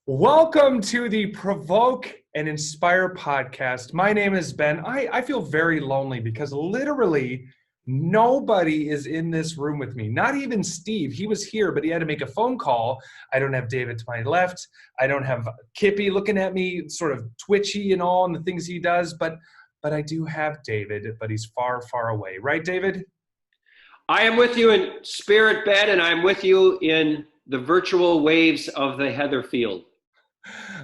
Welcome to the Provoke and Inspire podcast. My name is Ben. I feel very lonely because literally nobody is in this room with me. Not even Steve. He was here, but he had to make a phone call. I don't have David to my left. I don't have Kippy looking at me, sort of twitchy and all, and the things he does. But I do have David, but he's far, far away. Right, David? I am with you in spirit, Ben, and I'm with you in the virtual waves of the Heather Field.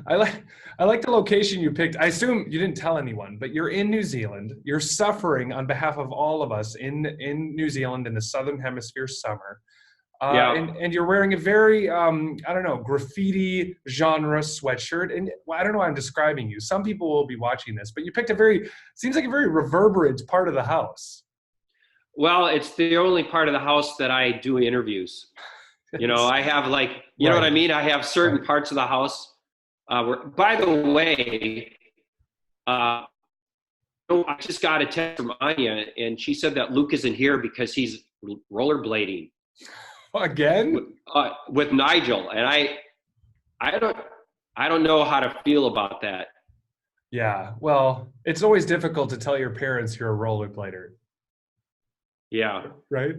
I like the location you picked. I assume you didn't tell anyone, but you're in New Zealand. You're suffering on behalf of all of us in New Zealand in the Southern Hemisphere summer. And you're wearing a very, graffiti genre sweatshirt. And I don't know how I'm describing you. Some people will be watching this, but you picked seems like a very reverberant part of the house. Well, it's the only part of the house that I do interviews. You know, I have know what I mean? I have certain parts of the house. By the way, I just got a text from Anya, and she said that Luke isn't here because he's rollerblading again with Nigel, and I don't know how to feel about that. Yeah, well, it's always difficult to tell your parents you're a rollerblader. Yeah. Right?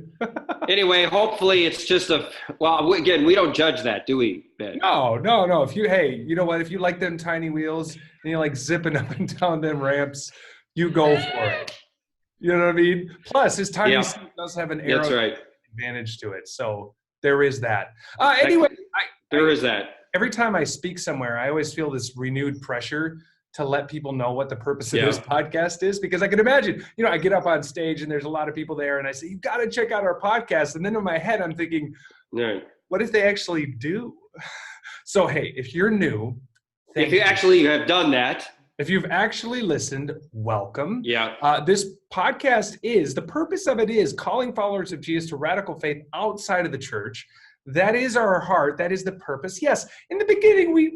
Anyway, hopefully it's just again, we don't judge that, do we, Ben? No. If you like them tiny wheels and you like zipping up and down them ramps, you go for it. You know what I mean? Plus, his tiny seat does have an advantage to it. So there is that. There is that. Every time I speak somewhere, I always feel this renewed pressure to let people know what the purpose of this podcast is, because I can imagine, I get up on stage and there's a lot of people there and I say, you got to check out our podcast. And then in my head, I'm thinking, what if they actually do? So, hey, if you're new, if you actually have done that, if you've actually listened, welcome. Yeah. This podcast the purpose of it is calling followers of Jesus to radical faith outside of the church. That is our heart. That is the purpose. Yes, in the beginning, we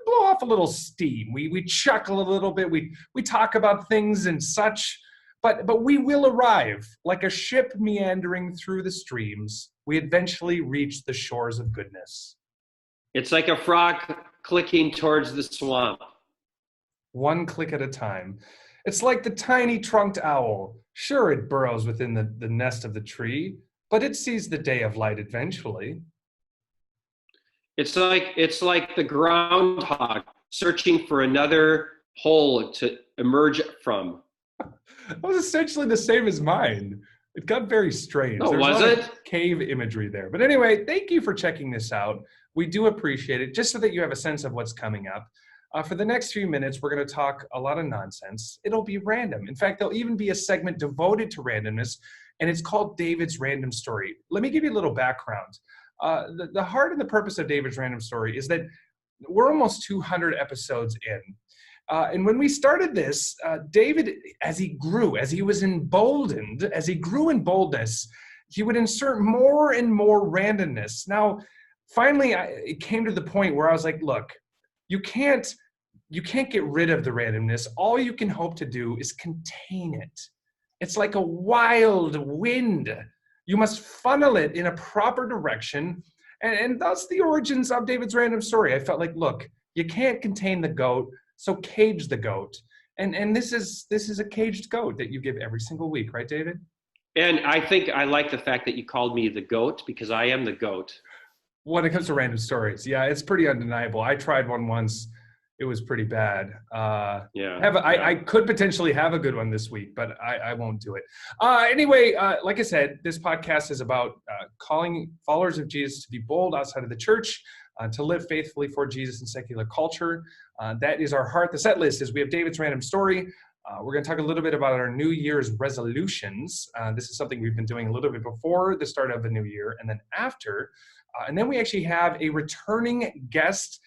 blow off a little steam. We chuckle a little bit. We talk about things and such, but we will arrive like a ship meandering through the streams. We eventually reach the shores of goodness. It's like a frog clicking towards the swamp. One click at a time. It's like the tiny trunked owl. Sure, it burrows within the nest of the tree, but it sees the day of light eventually. It's like the groundhog searching for another hole to emerge from. That was essentially the same as mine. It got very strange. Oh, was it? Cave imagery there. But anyway, thank you for checking this out. We do appreciate it, just so that you have a sense of what's coming up. For the next few minutes, we're going to talk a lot of nonsense. It'll be random. In fact, there'll even be a segment devoted to randomness, and it's called David's Random Story. Let me give you a little background. The heart and the purpose of David's Random Story is that we're almost 200 episodes in. And when we started this, David, as he grew, as he was emboldened, as he grew in boldness, he would insert more and more randomness. Now, finally, it came to the point where I was like, look, you can't get rid of the randomness. All you can hope to do is contain it. It's like a wild wind. You must funnel it in a proper direction. And that's the origins of David's Random Story. I felt like, look, you can't contain the goat, so cage the goat. And this is a caged goat that you give every single week, right, David? And I think I like the fact that you called me the goat, because I am the goat. When it comes to random stories, yeah, it's pretty undeniable. I tried one once. It was pretty bad. I could potentially have a good one this week, but I won't do it. Anyway, like I said, this podcast is about calling followers of Jesus to be bold outside of the church, to live faithfully for Jesus in secular culture. That is our heart. The set list is we have David's Random Story. We're going to talk a little bit about our New Year's resolutions. This is something we've been doing a little bit before the start of the new year and then after. And then we actually have a returning guest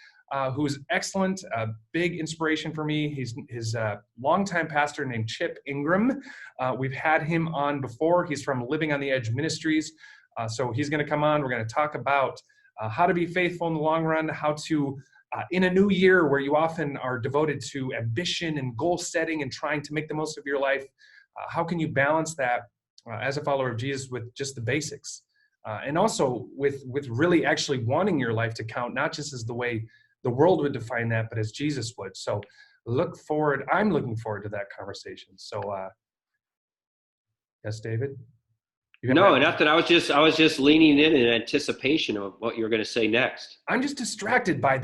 who's excellent, a big inspiration for me. He's a longtime pastor named Chip Ingram. We've had him on before. He's from Living on the Edge Ministries. So he's going to come on. We're going to talk about how to be faithful in the long run, how to, in a new year where you often are devoted to ambition and goal setting and trying to make the most of your life, how can you balance that as a follower of Jesus with just the basics? And also with really actually wanting your life to count, not just as the way the world would define that, but as Jesus would. So I'm looking forward to that conversation. So, yes, David? No, nothing. I was just leaning in anticipation of what you were going to say next. I'm just distracted by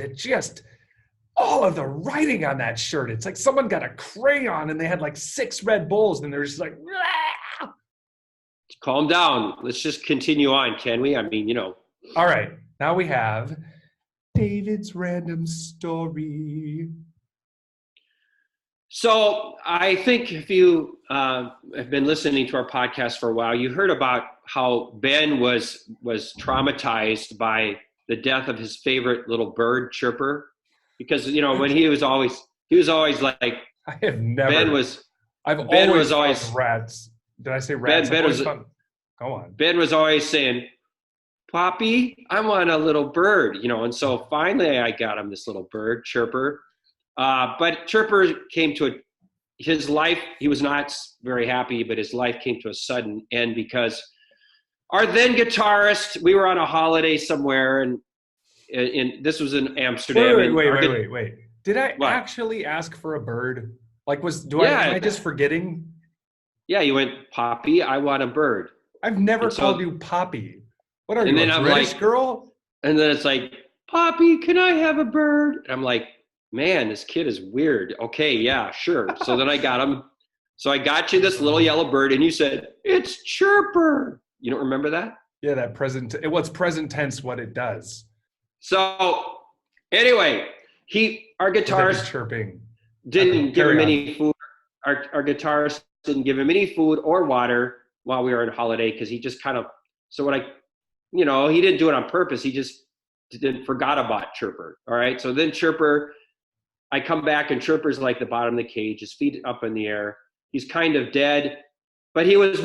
all of the writing on that shirt. It's like someone got a crayon and they had like 6 Red Bulls and they're just like, ah! Calm down. Let's just continue on, can we? I mean, All right. Now we have David's random story. So I think if you have been listening to our podcast for a while, you heard about how Ben was traumatized by the death of his favorite little bird, Chirper, because when he was always like, I have never. Ben Ben was always rats. Did I say rats? Go on. Ben was always saying, "Poppy, I want a little bird," and so finally I got him this little bird, Chirper. But Chirper came to his life. He was not very happy, but his life came to a sudden end because our then guitarist, we were on a holiday somewhere, and this was in Amsterdam. Wait. Did I actually ask for a bird? Like, am I just forgetting? Yeah, you went, Poppy, I want a bird. I've never called you Poppy. What are you, a British girl? And then it's like, Poppy, can I have a bird? And I'm like, man, this kid is weird. Okay, yeah, sure. So then I got him. So I got you this little yellow bird, and you said, it's Chirper. You don't remember that? Yeah, that present tense what it does. So anyway, our guitarist chirping. Didn't give him any food. Our guitarist didn't give him any food or water while we were on holiday because he just kind of, he didn't do it on purpose. He just forgot about Chirper. All right. So then Chirper, I come back and Chirper's like the bottom of the cage, his feet up in the air. He's kind of dead, but he was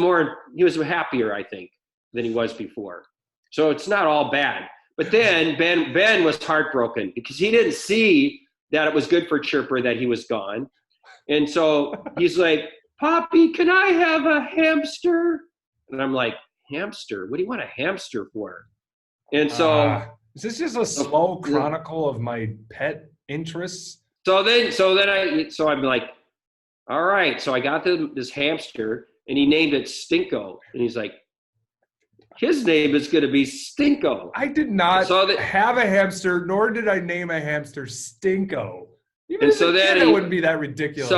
happier, I think, than he was before. So it's not all bad. But then Ben was heartbroken because he didn't see that it was good for Chirper that he was gone. And so he's like, Poppy, can I have a hamster? And I'm like, hamster? What do you want a hamster for? And so is this just a slow chronicle of my pet interests? So I'm like, all right. So I got this hamster and he named it Stinko. And he's like, his name is going to be Stinko. I did not have a hamster, nor did I name a hamster Stinko. Even as a kid, it wouldn't be that ridiculous.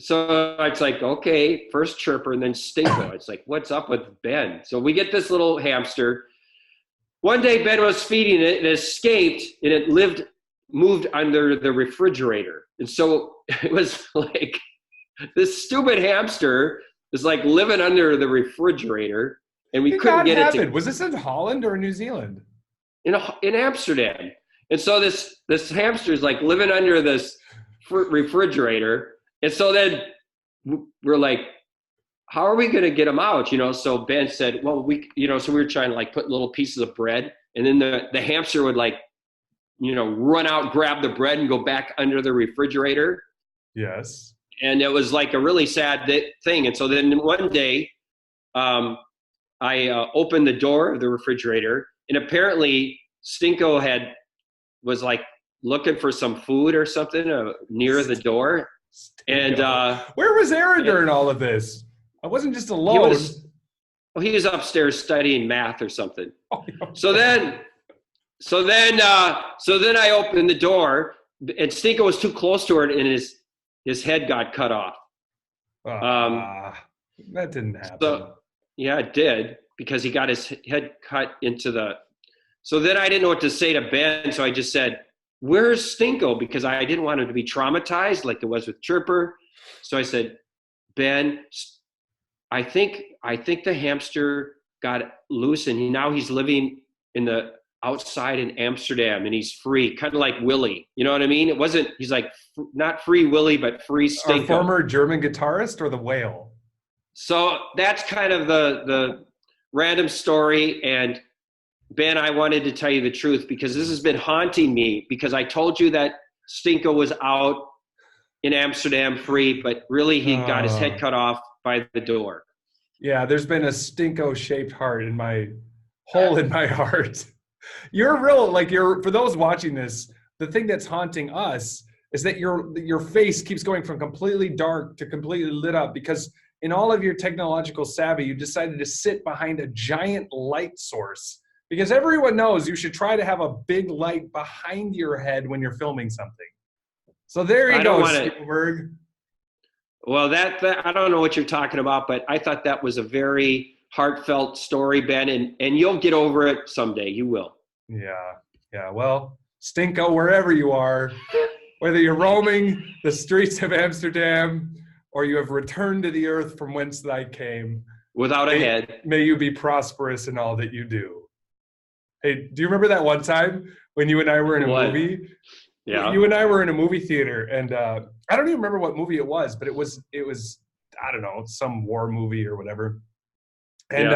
So it's like, okay, first Chirper and then Stinko. It's like, what's up with Ben? So we get this little hamster. One day Ben was feeding it and it escaped and it moved under the refrigerator. And so it was like this stupid hamster is like living under the refrigerator. And we couldn't get it to. Was this in Holland or New Zealand? In Amsterdam. And so this hamster is like living under this refrigerator. And so then we're like, how are we going to get him out? So Ben said, well, so we were trying to like put little pieces of bread. And then the hamster would like, run out, grab the bread and go back under the refrigerator. Yes. And it was like a really sad thing. And so then one day, I opened the door of the refrigerator, and apparently Stinko was like looking for some food or something near the door. Stinko. And where was Aaron during all of this? I wasn't just alone. He was upstairs studying math or something. Oh, okay. So then I opened the door, and Stinko was too close to it, and his head got cut off. That didn't happen. Yeah, it did, because he got his head cut into so then I didn't know what to say to Ben, so I just said, where's Stinko? Because I didn't want him to be traumatized like it was with Chirper. So I said, Ben, I think the hamster got loose and now he's living outside in Amsterdam and he's free, kind of like Willie. You know what I mean? He's like, not Free Willie, but Free Stinko. Our former German guitarist or the whale? So that's kind of the random story. And Ben, I wanted to tell you the truth because this has been haunting me because I told you that Stinko was out in Amsterdam free, but really he got his head cut off by the door. Yeah, there's been a Stinko-shaped heart in my hole in my heart. You're for those watching this, the thing that's haunting us is that your face keeps going from completely dark to completely lit up because in all of your technological savvy, you decided to sit behind a giant light source because everyone knows you should try to have a big light behind your head when you're filming something. So there you go, Spielberg. Well, that I don't know what you're talking about, but I thought that was a very heartfelt story, Ben, and you'll get over it someday. You will. Yeah. Well, Stinko, wherever you are, whether you're roaming the streets of Amsterdam or you have returned to the earth from whence thy came. Without a head. May you be prosperous in all that you do. Hey, do you remember that one time when you and I were in a movie? Yeah. You and I were in a movie theater, and I don't even remember what movie it was, but it was I don't know, some war movie or whatever. And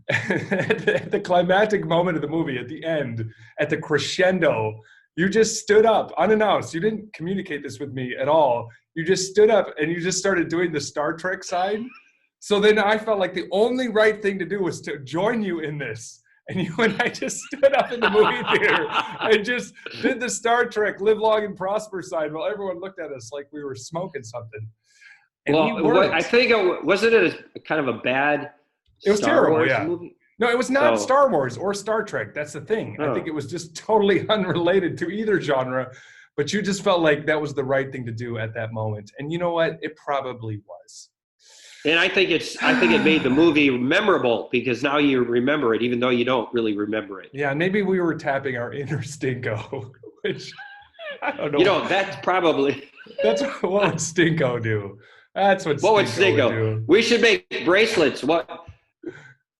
at the climactic moment of the movie, at the end, at the crescendo, you just stood up unannounced. You didn't communicate this with me at all. You just stood up and you just started doing the Star Trek sign. So then I felt like the only right thing to do was to join you in this. And you and I just stood up in the movie theater and just did the Star Trek live long and prosper sign while everyone looked at us like we were smoking something. And well, I think wasn't it a kind of a bad It was Star terrible, Wars yeah. movie? No, it was not Star Wars or Star Trek. That's the thing. I think it was just totally unrelated to either genre. But you just felt like that was the right thing to do at that moment. And you know what? It probably was. And I think it made the movie memorable because now you remember it, even though you don't really remember it. Yeah, maybe we were tapping our inner Stinko, which I don't know. That's probably that's what would Stinko do. That's what Stinko would do. We should make bracelets.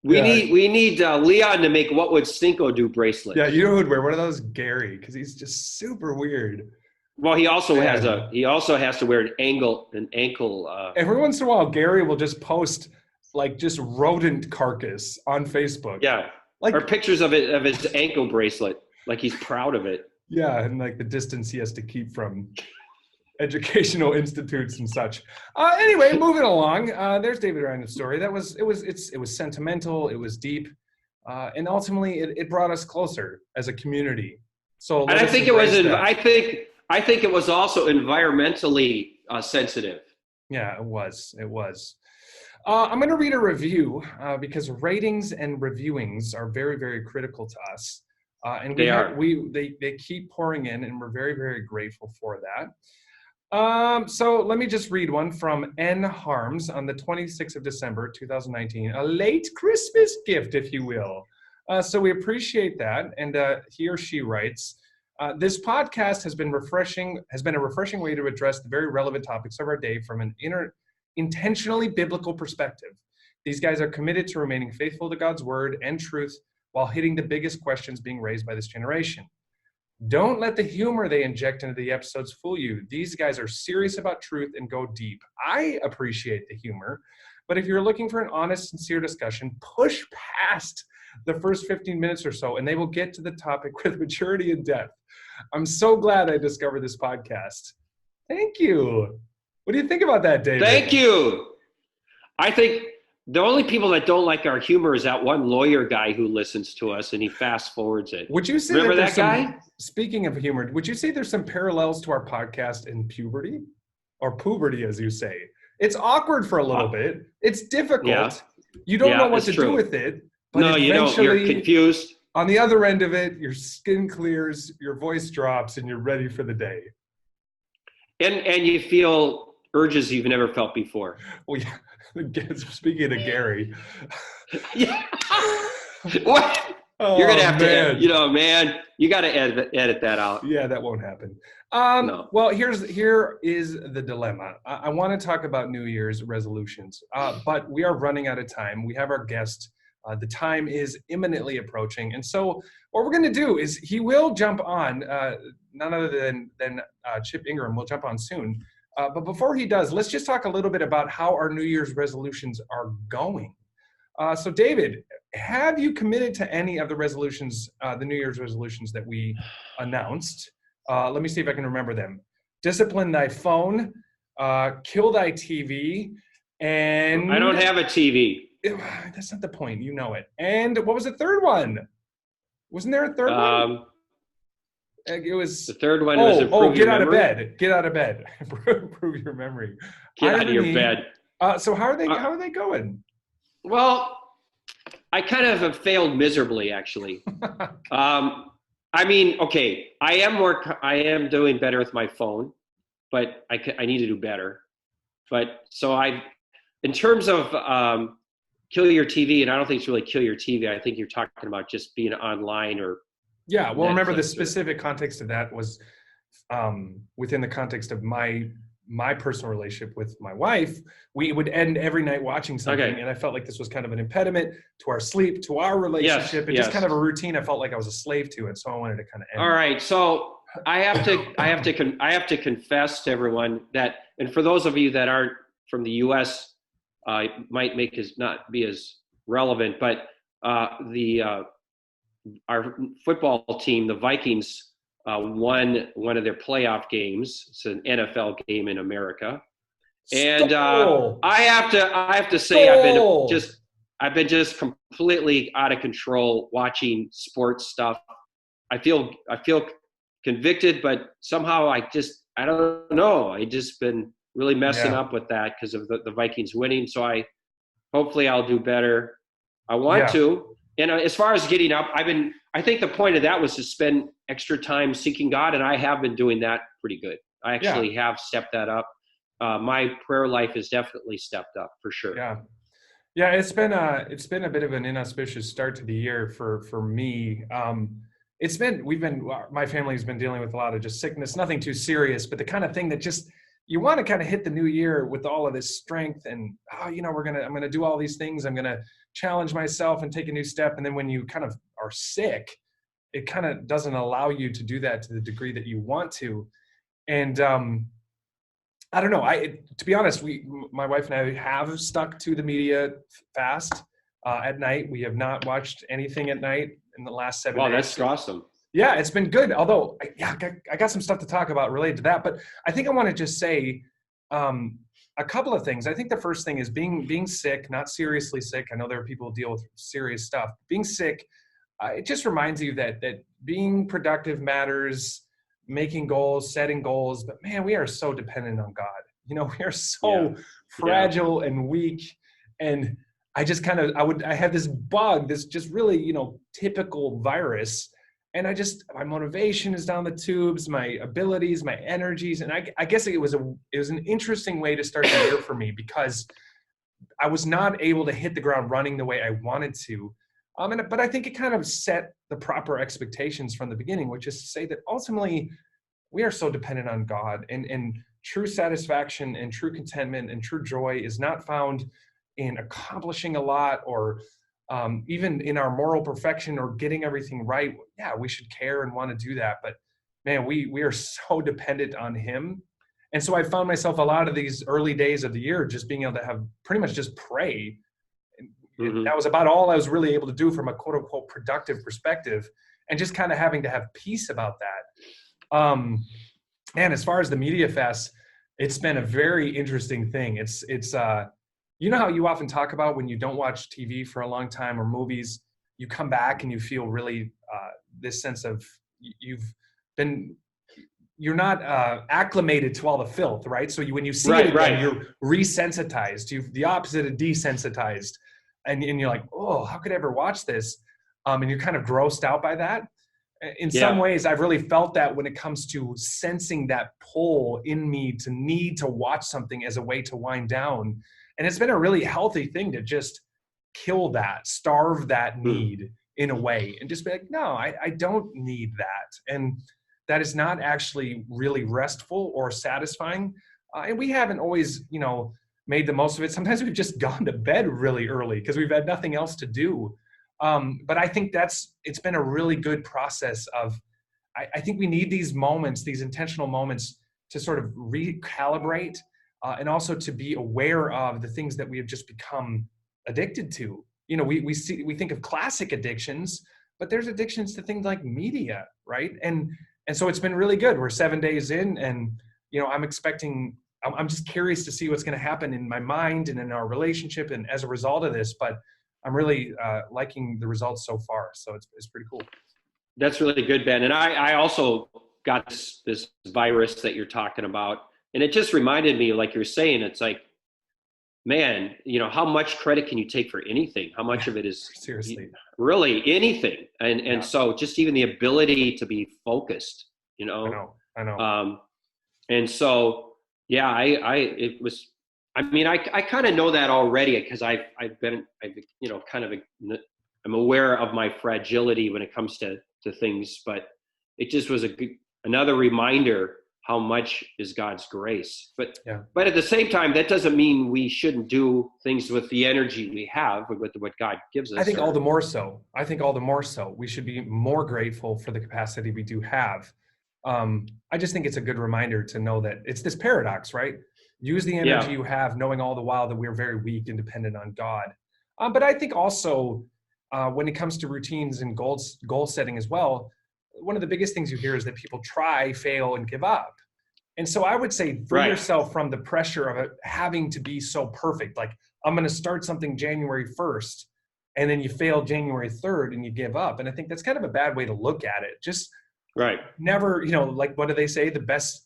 We need Leon to make what would Stinko do bracelets. Yeah, you know who would wear one of those? Gary, because he's just super weird. Well, he also has to wear an ankle. Every once in a while, Gary will just post like just rodent carcass on Facebook. Yeah, or pictures of his ankle bracelet, like he's proud of it. Yeah, and like the distance he has to keep from educational institutes and such. Anyway, moving along. There's David Ryan's story. It was sentimental. It was deep, and ultimately, it brought us closer as a community. So, and I think it was also environmentally sensitive. Yeah, it was. I'm going to read a review because ratings and reviewings are very, very critical to us. And they keep pouring in, and we're very, very grateful for that. So let me just read one from N. Harms on the 26th of December, 2019. A late Christmas gift, if you will. So we appreciate that. And he or she writes, this podcast has been a refreshing way to address the very relevant topics of our day from an intentionally biblical perspective. These guys are committed to remaining faithful to God's word and truth while hitting the biggest questions being raised by this generation. Don't let the humor they inject into the episodes fool you. These guys are serious about truth and go deep. I appreciate the humor, but if you're looking for an honest, sincere discussion, push past the first 15 minutes or so, and they will get to the topic with maturity and depth. I'm so glad I discovered this podcast. Thank you. What do you think about that, David? Thank you. I think the only people that don't like our humor is that one lawyer guy who listens to us and he fast forwards it. Would you say remember that guy? Speaking of humor, would you say there's some parallels to our podcast in puberty? Or puberty, as you say. It's awkward for a little bit. It's difficult. Yeah. You don't know what to do with it. But no, you don't. You're confused. On the other end of it, your skin clears, your voice drops, and you're ready for the day. And you feel urges you've never felt before. Well, yeah. Speaking of Gary. Yeah. What? You're going to have to, man, you got to edit that out. Yeah, that won't happen. No. Well, here is the dilemma. I want to talk about New Year's resolutions, but we are running out of time. We have our guest. The time is imminently approaching. And so what we're going to do is he will jump on, none other than Chip Ingram will jump on soon. But before he does, let's just talk a little bit about how our New Year's resolutions are going. So David, have you committed to any of the resolutions, the New Year's resolutions that we announced? Let me see if I can remember them. Discipline thy phone, kill thy TV, and... I don't have a TV. That's not the point. You know it. And what was the third one? Wasn't there a third one? It was the third one was improve get your out memory. of bed. Get out of bed. Improve your memory. Get out of your bed. So how are they going? Well, I kind of have failed miserably, actually. I mean, okay, I am doing better with my phone, but I need to do better. But so in terms of kill your TV, and I don't think it's really kill your TV. I think you're talking about just being online or. Yeah, well, Netflix, remember the specific context of that was within the context of my personal relationship with my wife. We would end every night watching something, and I felt like this was kind of an impediment to our sleep, to our relationship, and just kind of a routine. I felt like I was a slave to it, so I wanted to kind of end. All right, so I have to confess to everyone that, and for those of you that aren't from the U.S., it might not be as relevant, but our football team, the Vikings, won one of their playoff games. It's an NFL game in America, and I have to say I've been just completely out of control watching sports stuff. I feel convicted, but somehow I don't know. I just been really messing up with that because of the Vikings winning. So hopefully I'll do better. I want to. And as far as getting up, I think the point of that was to spend extra time seeking God, and I have been doing that pretty good. I actually have stepped that up. My prayer life has definitely stepped up for sure. Yeah. It's been a bit of an inauspicious start to the year for me. My family's been dealing with a lot of just sickness, nothing too serious, but the kind of thing that just you want to kind of hit the new year with all of this strength and I'm going to do all these things. I'm going to challenge myself and take a new step. And then when you kind of are sick, it kind of doesn't allow you to do that to the degree that you want to. And I don't know. To be honest, my wife and I have stuck to the media fast at night. We have not watched anything at night in the last 7 days. Wow, that's awesome. Yeah, it's been good. Although, I got some stuff to talk about related to that. But I think I want to just say a couple of things. I think the first thing is being sick, not seriously sick. I know there are people who deal with serious stuff. Being sick, it just reminds you that being productive matters, making goals, setting goals. But man, we are so dependent on God. We are so fragile and weak. And I just I had this bug, this just really, typical virus. And my motivation is down the tubes, my abilities, my energies. And I guess it was an interesting way to start the year for me because I was not able to hit the ground running the way I wanted to. But I think it kind of set the proper expectations from the beginning, which is to say that ultimately we are so dependent on God, and true satisfaction and true contentment and true joy is not found in accomplishing a lot or even in our moral perfection or getting everything right. Yeah, we should care and want to do that. But man, we are so dependent on Him. And so I found myself a lot of these early days of the year just being able to have pretty much just pray. Mm-hmm. That was about all I was really able to do from a quote unquote productive perspective, and just kind of having to have peace about that. And as far as the media fast, it's been a very interesting thing. It's you know how you often talk about when you don't watch TV for a long time or movies, you come back and you feel really this sense of you're not acclimated to all the filth, right? So when you see it again, you're resensitized. The opposite of desensitized. And you're like, oh, how could I ever watch this? And you're kind of grossed out by that. In some ways, I've really felt that when it comes to sensing that pull in me to need to watch something as a way to wind down. And it's been a really healthy thing to just kill that, starve that need in a way, and just be like, no, I don't need that. And that is not actually really restful or satisfying. And we haven't always, made the most of it. Sometimes we've just gone to bed really early because we've had nothing else to do. But I think it's been a really good process of, I think we need these moments, these intentional moments to sort of recalibrate and also to be aware of the things that we have just become addicted to. We think of classic addictions, but there's addictions to things like media, right? And so it's been really good. We're 7 days in, and I'm just curious to see what's going to happen in my mind and in our relationship and as a result of this, but I'm really liking the results so far. So it's pretty cool. That's really good, Ben. And I also got this virus that you're talking about. And it just reminded me, like you're saying, it's like, man, how much credit can you take for anything? How much of it is seriously really anything? And so just even the ability to be focused, I know. And so, yeah, I kind of know that already because I'm aware of my fragility when it comes to things, but it just was another reminder how much is God's grace. But at the same time, that doesn't mean we shouldn't do things with the energy we have, with what God gives us. I think all the more so. We should be more grateful for the capacity we do have. I just think it's a good reminder to know that it's this paradox, right? Use the energy you have, knowing all the while that we're very weak and dependent on God. But I think also when it comes to routines and goal setting as well, one of the biggest things you hear is that people try, fail, and give up. And so I would say free yourself from the pressure of it having to be so perfect. Like, I'm going to start something January 1st, and then you fail January 3rd and you give up. And I think that's kind of a bad way to look at it. Just never, like, what do they say? The best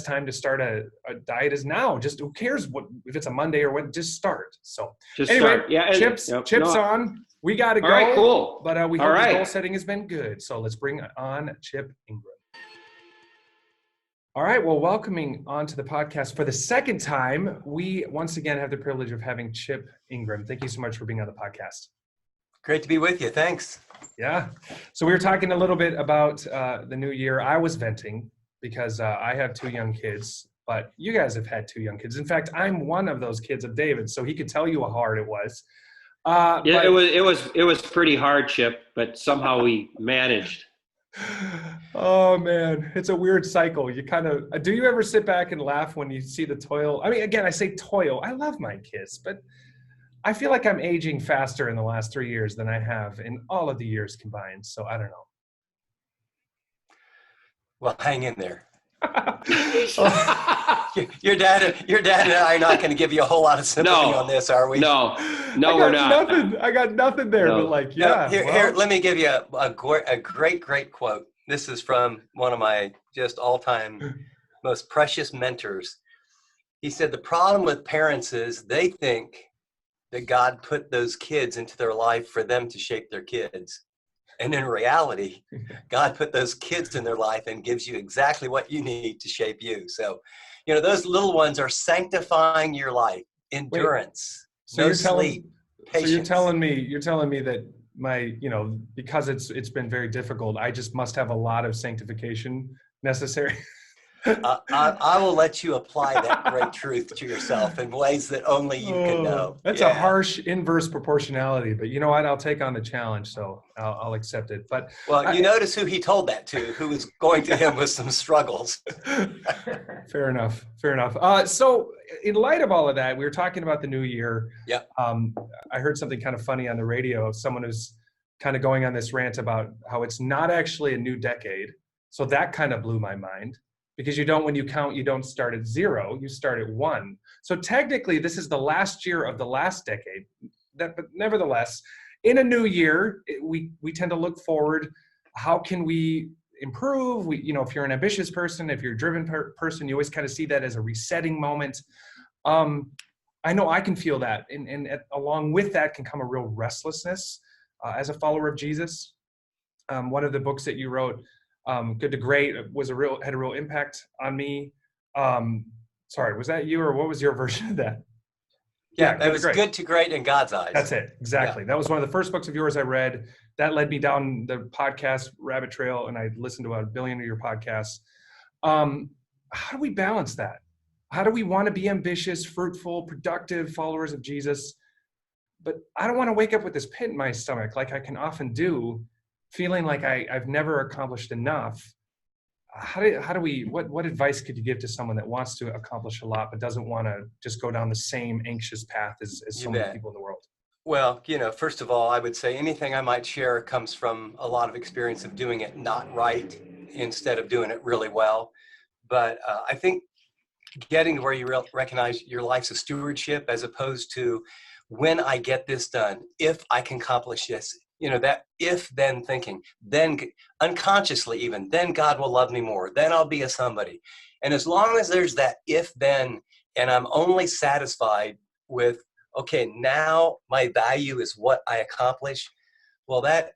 time to start a diet is now. Just who cares if it's a Monday or what, just start. So anyway, chips on. We got to go. All right, cool. But we hope the goal setting has been good. So let's bring on Chip Ingram. All right. Well, welcoming onto the podcast for the second time, we once again have the privilege of having Chip Ingram. Thank you so much for being on the podcast. Great to be with you. Thanks. Yeah. So we were talking a little bit about the new year. I was venting because I have 2 young kids, but you guys have had 2 young kids. In fact, I'm one of those kids of David, so he could tell you how hard it was. It was pretty hard, Chip, but somehow we managed. Oh man, it's a weird cycle. You kind of, do you ever sit back and laugh when you see the toil? I mean, again, I say toil. I love my kids, but I feel like I'm aging faster in the last 3 years than I have in all of the years combined. So I don't know. Well, hang in there. Your dad and I are not going to give you a whole lot of sympathy on this, are we? No, we're not. I got nothing there, but like, Here, let me give you a great quote. This is from one of my just all-time most precious mentors. He said, the problem with parents is they think that God put those kids into their life for them to shape their kids. And in reality, God put those kids in their life and gives you exactly what you need to shape you. So, those little ones are sanctifying your life. Endurance, sleep, patience. So you're telling me that my, because it's been very difficult, I just must have a lot of sanctification necessary. I will let you apply that great truth to yourself in ways that only you can know. That's a harsh inverse proportionality, but you know what? I'll take on the challenge, so I'll accept it. But you notice who he told that to, who was going to him with some struggles. Fair enough. So in light of all of that, we were talking about the new year. Yeah. I heard something kind of funny on the radio. Someone who's kind of going on this rant about how it's not actually a new decade. So that kind of blew my mind. Because when you count, you don't start at 0, you start at 1. So technically, this is the last year of the last decade. But nevertheless, in a new year, we tend to look forward. How can we improve? If you're an ambitious person, if you're a driven person, you always kind of see that as a resetting moment. I know I can feel that, and along with that can come a real restlessness as a follower of Jesus. One of the books that you wrote, Good to Great, had a real impact on me. Sorry, was that you, or what was your version of that? Yeah, it was Good to Great in God's eyes. That's it, exactly. Yeah. That was one of the first books of yours I read. That led me down the podcast rabbit trail, and I listened to about 1 billion of your podcasts. How do we balance that? How do we want to be ambitious, fruitful, productive followers of Jesus? But I don't want to wake up with this pit in my stomach like I can often do, feeling like I've never accomplished enough. What advice could you give to someone that wants to accomplish a lot but doesn't want to just go down the same anxious path as so many people in the world? Well, first of all, I would say anything I might share comes from a lot of experience of doing it not right instead of doing it really well. But I think getting to where you recognize your life's a stewardship as opposed to when I get this done, if I can accomplish this, that if-then thinking, then unconsciously even, then God will love me more, then I'll be a somebody. And as long as there's that if-then, and I'm only satisfied with, okay, now my value is what I accomplish, well, that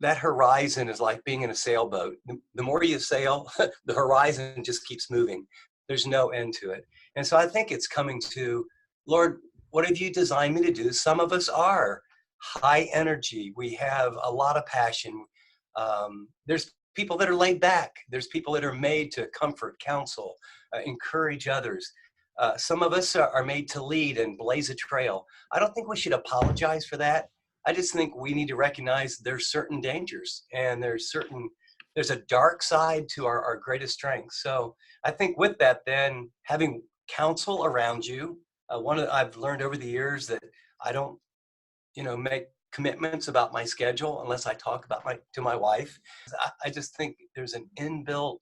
horizon is like being in a sailboat. The more you sail, the horizon just keeps moving. There's no end to it. And so I think it's coming to, Lord, what have you designed me to do? Some of us are high energy. We have a lot of passion. There's people that are laid back. There's people that are made to comfort, counsel, encourage others. Some of us are made to lead and blaze a trail. I don't think we should apologize for that. I just think we need to recognize there's certain dangers, and there's a dark side to our greatest strengths. So I think with that, then having counsel around you, I've learned over the years that I don't, make commitments about my schedule unless I talk about to my wife. I just think there's an inbuilt,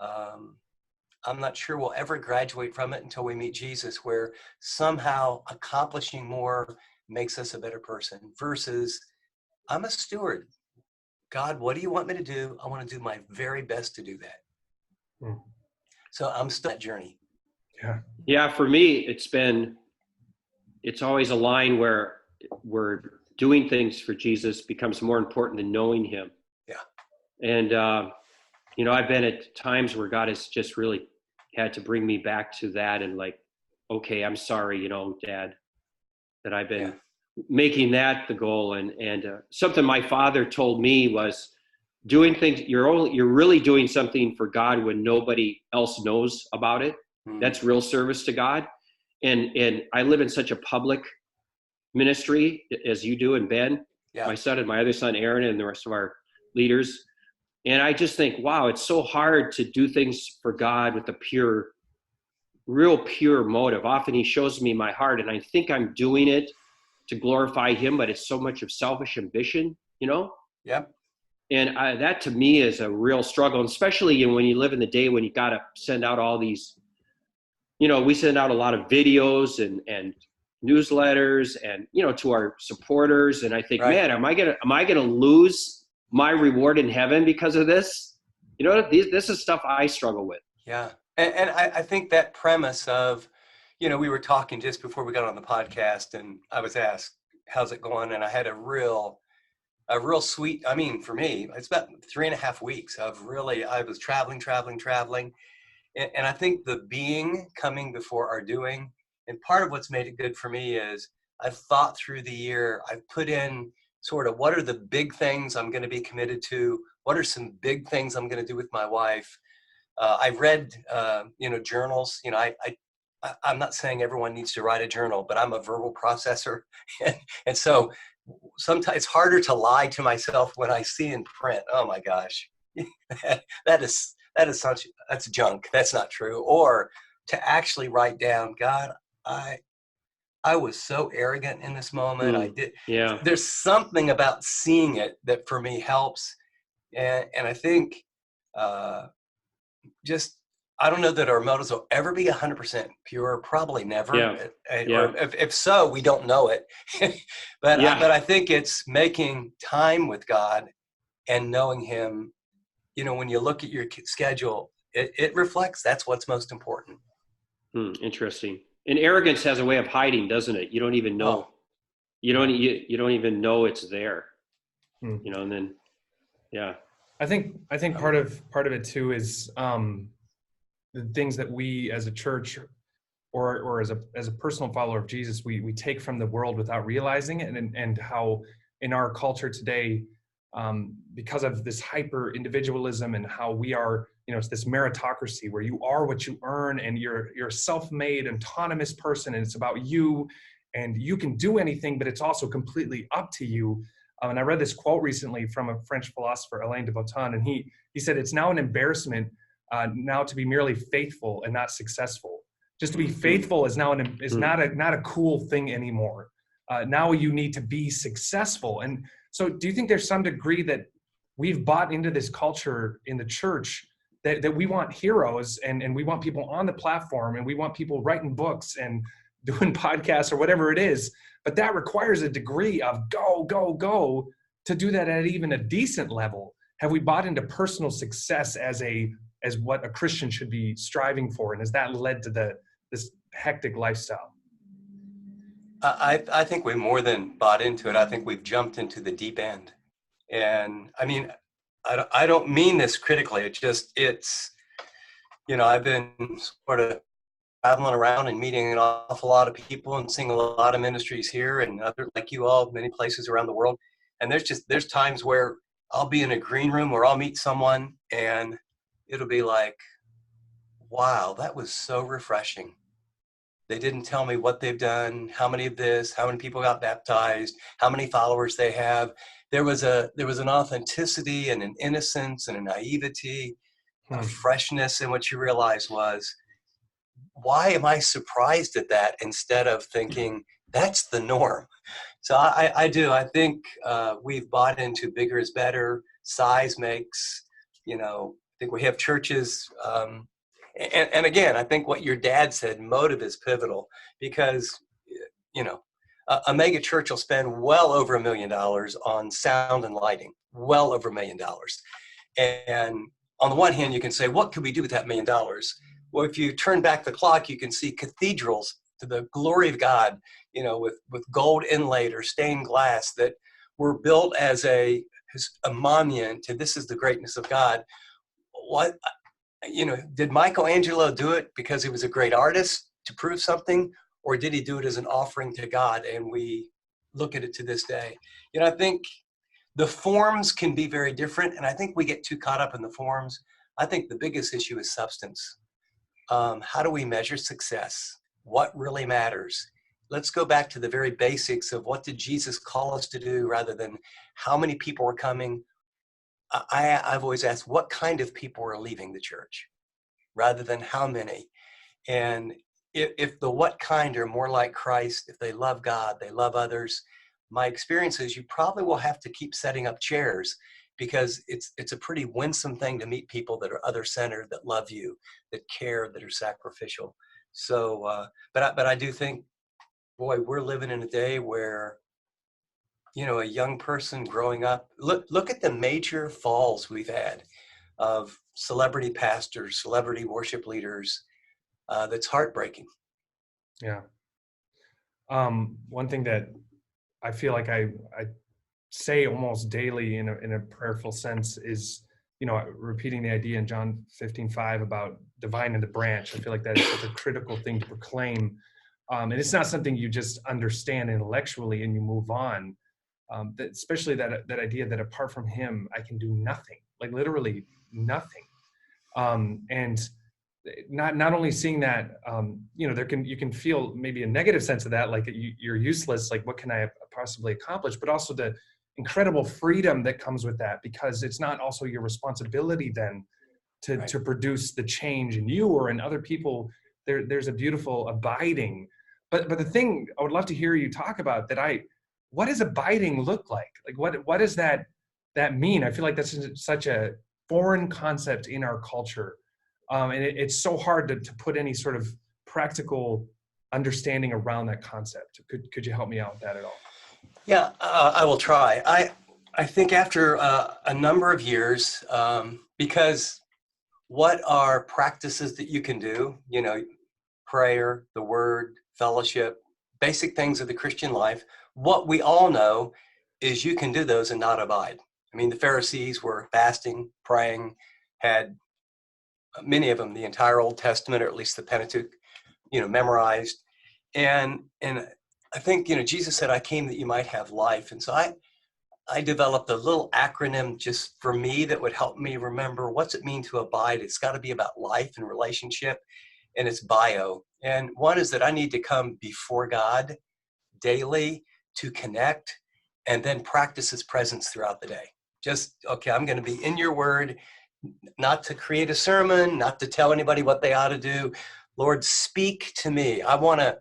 I'm not sure we'll ever graduate from it until we meet Jesus, where somehow accomplishing more makes us a better person versus I'm a steward. God, what do you want me to do? I want to do my very best to do that. So I'm still on that journey. Yeah. For me, it's always a line where doing things for Jesus becomes more important than knowing him. Yeah. And, I've been at times where God has just really had to bring me back to that and like, okay, I'm sorry, Dad, that I've been making that the goal. And something my father told me was doing things, you're really doing something for God when nobody else knows about it. That's real service to God. And I live in such a public ministry as you do, and Ben, my son, and my other son, Aaron, and the rest of our leaders. And I just think, wow, it's so hard to do things for God with a real pure motive. Often he shows me my heart, and I think I'm doing it to glorify him, but it's so much of selfish ambition, Yep. And that to me is a real struggle, and especially when you live in the day when you got to send out all these, we send out a lot of videos and newsletters and, to our supporters. And I think, man, am I going to lose my reward in heaven because of this? This is stuff I struggle with. Yeah. And I think that premise of, we were talking just before we got on the podcast, and I was asked, how's it going? And I had a real sweet, for me, it's about 3.5 weeks of really, I was traveling. And I think the being coming before our doing, and part of what's made it good for me is I've thought through the year, I've put in sort of what are the big things I'm going to be committed to? What are some big things I'm going to do with my wife? I've read, journals. I'm not saying everyone needs to write a journal, but I'm a verbal processor. And so sometimes it's harder to lie to myself when I see in print, oh my gosh, that's junk. That's not true. Or to actually write down, God, I was so arrogant in this moment. I did. Yeah. There's something about seeing it that for me helps. And I think I don't know that our motives will ever be 100% pure. Probably never. Or if so, we don't know it. But I think it's making time with God and knowing him. When you look at your schedule, it reflects that's what's most important. Interesting. And arrogance has a way of hiding, doesn't it? You don't even know. You don't even know it's there. And then, I think part of it too is the things that we as a church or as a personal follower of Jesus, we take from the world without realizing it, and how in our culture today, because of this hyper individualism and how we are, it's this meritocracy where you are what you earn, and you're a self-made autonomous person, and it's about you, and you can do anything, but it's also completely up to you. And I read this quote recently from a French philosopher, Alain de Botton, and he said, it's now an embarrassment now to be merely faithful and not successful. Just to be faithful is now not a cool thing anymore. Now you need to be successful. And so do you think there's some degree that we've bought into this culture in the church that we want heroes and we want people on the platform and we want people writing books and doing podcasts or whatever it is, but that requires a degree of go, to do that at even a decent level? Have we bought into personal success as what a Christian should be striving for? And has that led to this hectic lifestyle? I think we more than bought into it. I think we've jumped into the deep end. And I mean, I don't mean this critically. It's, I've been sort of traveling around and meeting an awful lot of people and seeing a lot of ministries here and other, like you all, many places around the world. And there's times where I'll be in a green room or I'll meet someone and it'll be like, wow, that was so refreshing. They didn't tell me what they've done, how many of this, how many people got baptized, how many followers they have. There was an authenticity and an innocence and a naivety, a freshness in what you realize was, why am I surprised at that instead of thinking that's the norm? So I do. I think we've bought into bigger is better. Size makes, I think we have churches. And again, I think what your dad said, motive is pivotal because, a mega church will spend well over $1 million on sound and lighting, well over $1 million. And on the one hand, you can say, what could we do with that $1 million? Well, if you turn back the clock, you can see cathedrals to the glory of God, with gold inlaid or stained glass that were built as a monument to this is the greatness of God. What, did Michelangelo do it because he was a great artist to prove something, or did he do it as an offering to God? And we look at it to this day. I think the forms can be very different, and I think we get too caught up in the forms. I think the biggest issue is substance. How do we measure success? What really matters? Let's go back to the very basics of what did Jesus call us to do rather than how many people are coming. I've always asked what kind of people are leaving the church rather than how many. And if the what kind are more like Christ, if they love God, they love others, my experience is you probably will have to keep setting up chairs because it's a pretty winsome thing to meet people that are other-centered, that love you, that care, that are sacrificial. So, but I do think, boy, we're living in a day where, a young person growing up, look at the major falls we've had of celebrity pastors, celebrity worship leaders. That's heartbreaking. Yeah. One thing that I feel like I say almost daily in a prayerful sense is, repeating the idea in John 15:5 about the vine and the branch. I feel like that is such a critical thing to proclaim. And it's not something you just understand intellectually and you move on. Especially that idea that apart from him, I can do nothing, like literally nothing. And not only seeing that, you can feel maybe a negative sense of that, like you're useless, like what can I possibly accomplish, but also the incredible freedom that comes with that, because it's not also your responsibility then to produce the change in you or in other people. There's a beautiful abiding. But the thing I would love to hear you talk about what does abiding look like? Like what does that mean? I feel like that's such a foreign concept in our culture. And it's so hard to put any sort of practical understanding around that concept. Could you help me out with that at all? Yeah, I will try. I think after a number of years, because what are practices that you can do? Prayer, the word, fellowship, basic things of the Christian life. What we all know is you can do those and not abide. I mean, the Pharisees were fasting, praying, had many of them the entire Old Testament, or at least the Pentateuch, memorized. And I think, Jesus said, I came that you might have life. And so I developed a little acronym just for me that would help me remember what's it mean to abide. It's got to be about life and relationship, and it's bio. And one is that I need to come before God daily to connect and then practice his presence throughout the day. Just, okay, I'm going to be in your word, not to create a sermon, not to tell anybody what they ought to do. Lord, speak to me. I want to,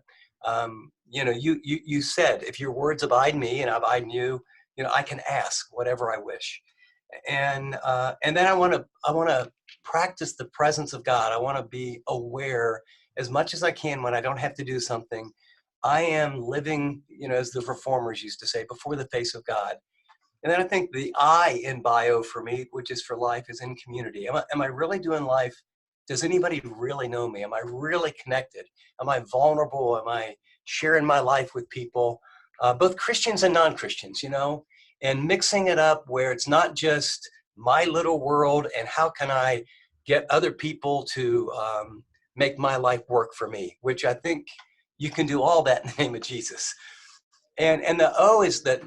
you said, if your words abide in me and I abide in you, I can ask whatever I wish. And then I want to practice the presence of God. I want to be aware as much as I can when I don't have to do something. I am living, as the reformers used to say, before the face of God. And then I think the I in bio for me, which is for life, is in community. Am I really doing life? Does anybody really know me? Am I really connected? Am I vulnerable? Am I sharing my life with people, both Christians and non-Christians, and mixing it up where it's not just my little world and how can I get other people to make my life work for me, which I think you can do all that in the name of Jesus. And the O is that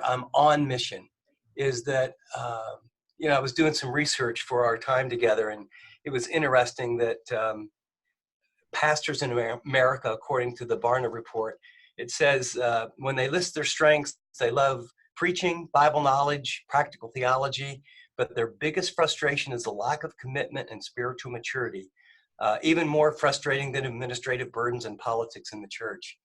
I'm on mission, is that, I was doing some research for our time together, and it was interesting that pastors in America, according to the Barna report, it says when they list their strengths, they love preaching, Bible knowledge, practical theology, but their biggest frustration is the lack of commitment and spiritual maturity, even more frustrating than administrative burdens and politics in the church.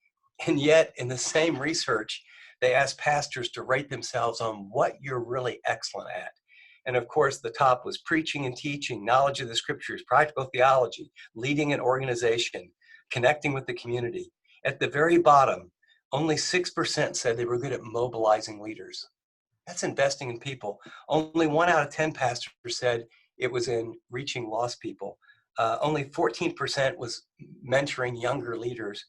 And yet, in the same research, they asked pastors to rate themselves on what you're really excellent at. And of course, the top was preaching and teaching, knowledge of the scriptures, practical theology, leading an organization, connecting with the community. At the very bottom, only 6% said they were good at mobilizing leaders. That's investing in people. Only 1 out of 10 pastors said it was in reaching lost people. Only 14% was mentoring younger leaders.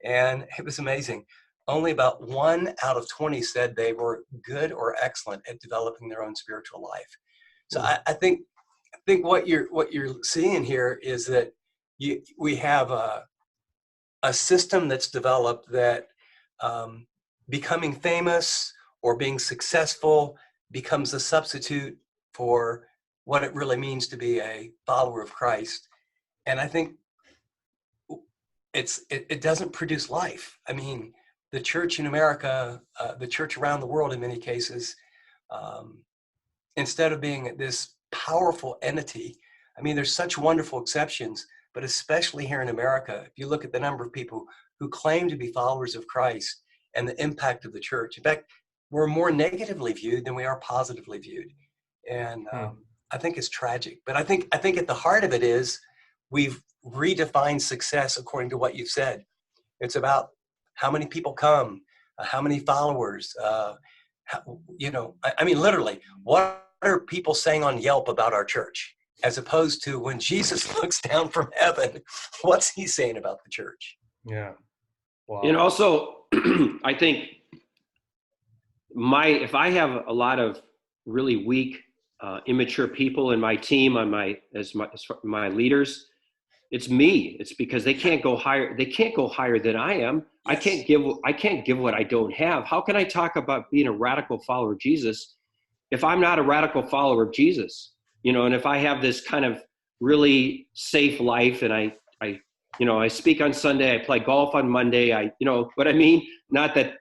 And it was amazing. Only about 1 out of 20 said they were good or excellent at developing their own spiritual life. So I think what you're seeing here is that we have a system that's developed that becoming famous or being successful becomes a substitute for what it really means to be a follower of Christ. And I think it doesn't produce life. I mean, the church in America, the church around the world in many cases, instead of being this powerful entity, I mean, there's such wonderful exceptions, but especially here in America, if you look at the number of people who claim to be followers of Christ and the impact of the church, in fact, we're more negatively viewed than we are positively viewed. And I think it's tragic. But I think at the heart of it is we've redefined success according to what you've said. It's about how many people come, how many followers, I mean, literally, what are people saying on Yelp about our church? As opposed to when Jesus looks down from heaven, what's he saying about the church? Yeah. Wow. And also, I think if I have a lot of really weak, immature people in my team, as my leaders, it's me. It's because they can't go higher. They can't go higher than I am. Yes. I can't give what I don't have. How can I talk about being a radical follower of Jesus if I'm not a radical follower of Jesus? And if I have this kind of really safe life and I speak on Sunday, I play golf on Monday, what I mean? Not that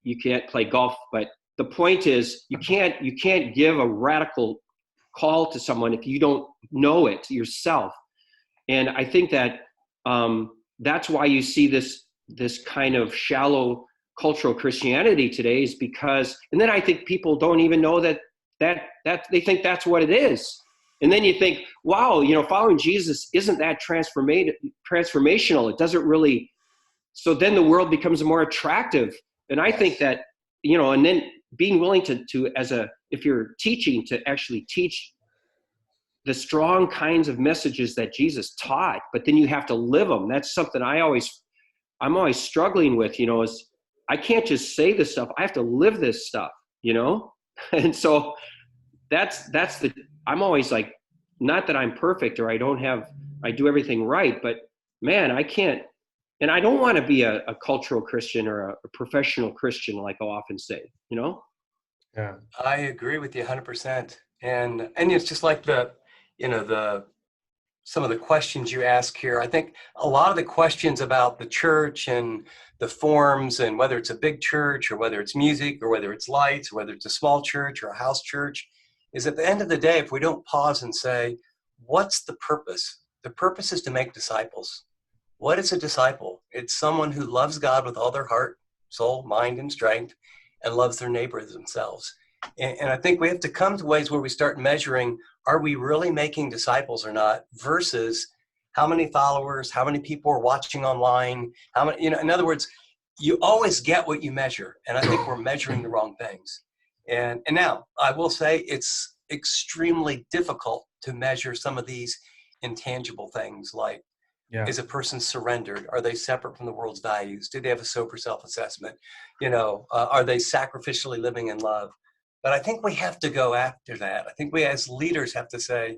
you can't play golf, but the point is you can't give a radical call to someone if you don't know it yourself. And I think that that's why you see this kind of shallow cultural Christianity today, is because, and then I think people don't even know that they think that's what it is. And then you think, wow, following Jesus isn't that transformational. It doesn't really. So then the world becomes more attractive. And I think that, and then being willing to if you're teaching, to actually teach the strong kinds of messages that Jesus taught, but then you have to live them. That's something I'm always struggling with, is I can't just say this stuff. I have to live this stuff, And so I'm always like, not that I'm perfect or I do everything right, but man, I can't, and I don't want to be a cultural Christian or a professional Christian, like I often say, Yeah. I agree with you 100%. And it's just like some of the questions you ask here. I think a lot of the questions about the church and the forms, and whether it's a big church or whether it's music or whether it's lights or whether it's a small church or a house church, is at the end of the day, if we don't pause and say, what's the purpose? The purpose is to make disciples. What is a disciple? It's someone who loves God with all their heart, soul, mind, and strength, and loves their neighbor as themselves. And I think we have to come to ways where we start measuring, are we really making disciples or not, versus how many followers, how many people are watching online, how many, in other words, you always get what you measure. And I think we're measuring the wrong things. And now I will say it's extremely difficult to measure some of these intangible things like, is a person surrendered? Are they separate from the world's values? Do they have a sober self-assessment? Are they sacrificially living in love? But I think we have to go after that. I think we as leaders have to say,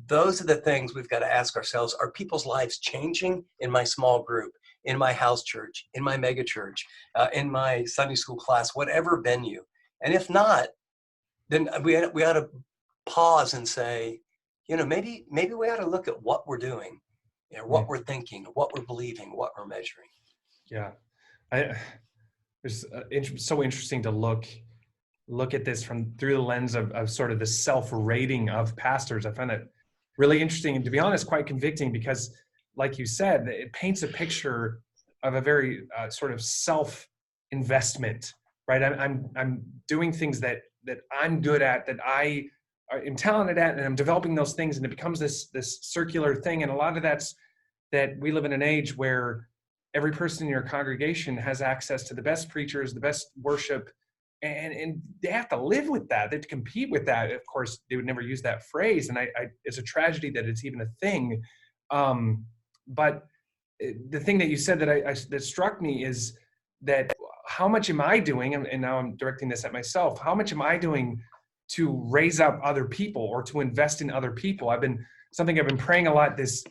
those are the things we've got to ask ourselves. Are people's lives changing in my small group, in my house church, in my mega church, in my Sunday school class, whatever venue? And if not, then we ought to pause and say, maybe we ought to look at what we're doing, what we're thinking, what we're believing, what we're measuring. Yeah, it's so interesting to look at this through the lens of sort of the self-rating of pastors. I find it really interesting and, to be honest, quite convicting, because, like you said, it paints a picture of a very sort of self-investment, right? I'm doing things that I'm good at, that I am talented at, and I'm developing those things, and it becomes this circular thing. And a lot of that's that we live in an age where every person in your congregation has access to the best preachers, the best worship, and they have to live with that. They have to compete with that. Of course, they would never use that phrase, and it's a tragedy that it's even a thing. But the thing that you said that struck me is that how much am I doing, and now I'm directing this at myself, how much am I doing to raise up other people or to invest in other people? Something I've been praying a lot this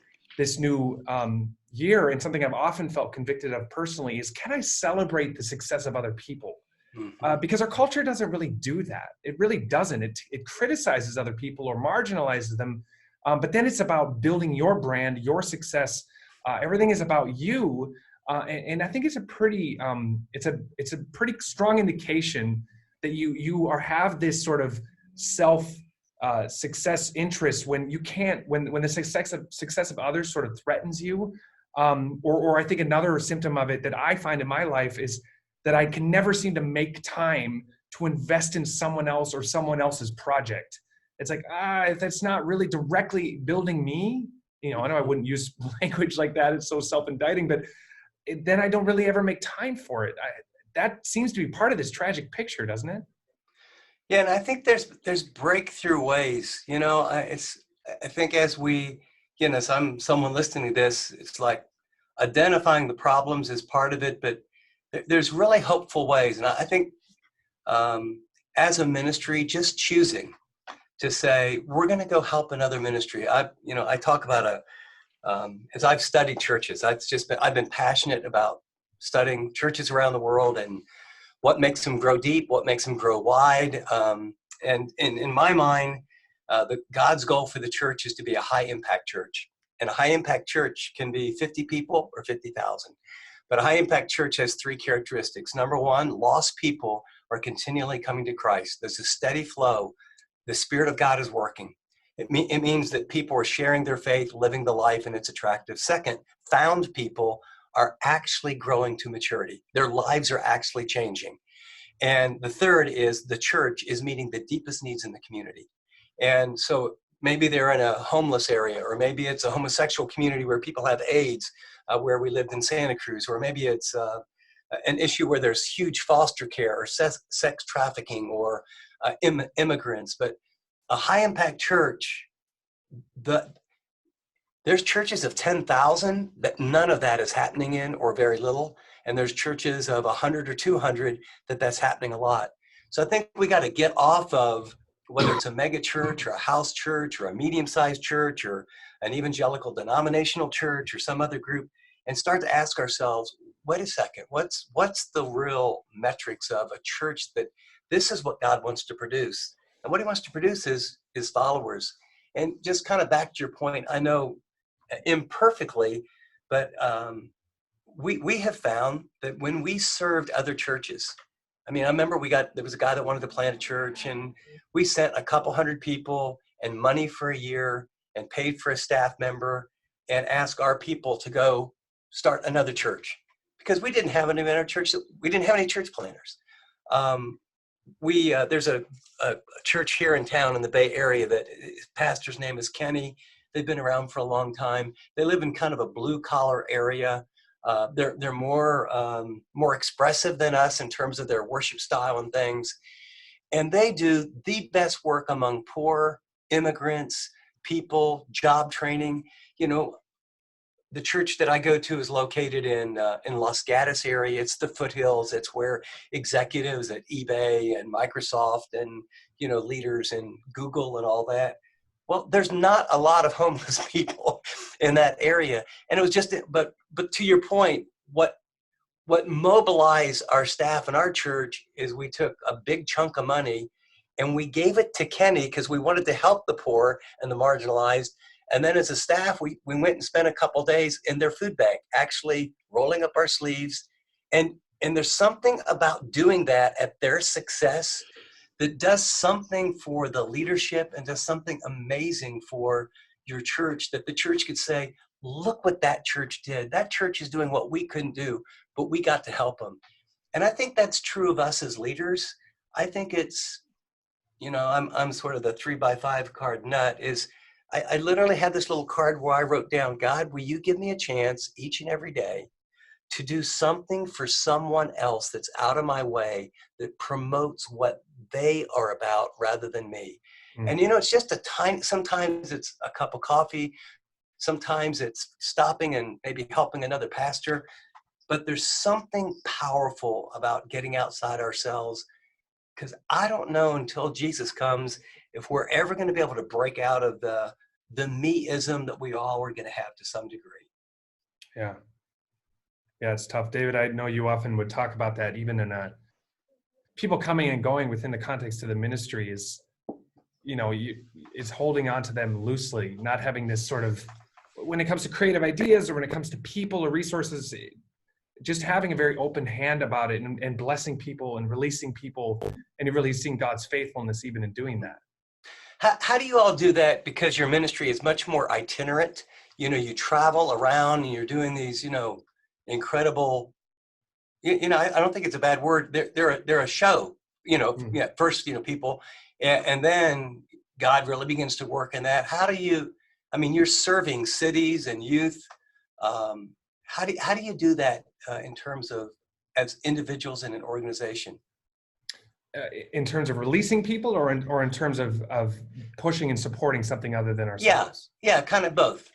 new year, and something I've often felt convicted of personally is, can I celebrate the success of other people? Because our culture doesn't really do that. It really doesn't. It criticizes other people or marginalizes them. But then it's about building your brand, your success. Everything is about you. And I think it's a pretty pretty strong indication that you have this sort of self success interest when the success of others sort of threatens you. Or I think another symptom of it that I find in my life is that I can never seem to make time to invest in someone else or someone else's project. It's like, that's not really directly building me. I know I wouldn't use language like that. It's so self-indicting, but then I don't really ever make time for it. That seems to be part of this tragic picture, doesn't it? Yeah, and I think there's breakthrough ways. I think as we, as I'm someone listening to this, it's like identifying the problems is part of it, but there's really hopeful ways. And I think as a ministry, just choosing to say, we're going to go help another ministry. I talk about as I've studied churches, I've been passionate about studying churches around the world and what makes them grow deep, what makes them grow wide. And in my mind, God's goal for the church is to be a high impact church. And a high impact church can be 50 people or 50,000. But a high impact church has three characteristics. Number one, lost people are continually coming to Christ. There's a steady flow. The Spirit of God is working. It means that people are sharing their faith, living the life, and it's attractive. Second, found people are actually growing to maturity. Their lives are actually changing. And the third is the church is meeting the deepest needs in the community. And so maybe they're in a homeless area, or maybe it's a homosexual community where people have AIDS, where we lived in Santa Cruz, or maybe it's an issue where there's huge foster care or sex trafficking or immigrants. But a high impact church, there's churches of 10,000 that none of that is happening in, or very little. And there's churches of 100 or 200 that's happening a lot. So I think we got to get off of whether it's a mega church or a house church or a medium-sized church or an evangelical denominational church or some other group, and start to ask ourselves, wait a second, what's the real metrics of a church that this is what God wants to produce? And what he wants to produce is followers. And just kind of back to your point, I know imperfectly, but we have found that when we served other churches, I remember there was a guy that wanted to plant a church, and we sent a couple hundred people and money for a year and paid for a staff member and asked our people to go start another church because we didn't have any in our church. We didn't have any church planners. There's a church here in town in the Bay Area that pastor's name is Kenny. They've been around for a long time. They live in kind of a blue collar area. They're more expressive than us in terms of their worship style and things. And they do the best work among poor immigrants, people, job training. You know, the church that I go to is located in Los Gatos area. It's the foothills. It's where executives at eBay and Microsoft and, you know, leaders in Google and all that. Well, there's not a lot of homeless people in that area. And it was just, but to your point, what mobilized our staff in our church is we took a big chunk of money and we gave it to Kenny because we wanted to help the poor and the marginalized. And then as a staff, we went and spent a couple days in their food bank, actually rolling up our sleeves. And there's something about doing that at their success that does something for the leadership and does something amazing for your church, that the church could say, look what that church did. That church is doing what we couldn't do, but we got to help them. And I think that's true of us as leaders. I think it's, you know, I'm sort of the 3x5 card nut is I literally had this little card where I wrote down, God, will you give me a chance each and every day to do something for someone else that's out of my way that promotes what they are about rather than me. Mm-hmm. And, you know, it's just a tiny, sometimes it's a cup of coffee. Sometimes it's stopping and maybe helping another pastor, but there's something powerful about getting outside ourselves, because I don't know until Jesus comes if we're ever going to be able to break out of the me-ism that we all are going to have to some degree. Yeah. Yeah, it's tough. David, I know you often would talk about that, even in people coming and going within the context of the ministry is, you know, is holding on to them loosely, not having this sort of, when it comes to creative ideas or when it comes to people or resources, just having a very open hand about it and blessing people and releasing people and releasing God's faithfulness even in doing that. How do you all do that? Because your ministry is much more itinerant. You know, you travel around and you're doing these, you know, incredible, you know, I don't think it's a bad word. They're a show, you know, yeah, first, you know, people, and then God really begins to work in that. How do you, I mean, you're serving cities and youth. How do you do that in terms of as individuals in an organization? In terms of releasing people or in terms of pushing and supporting something other than ourselves? Yeah, kind of both.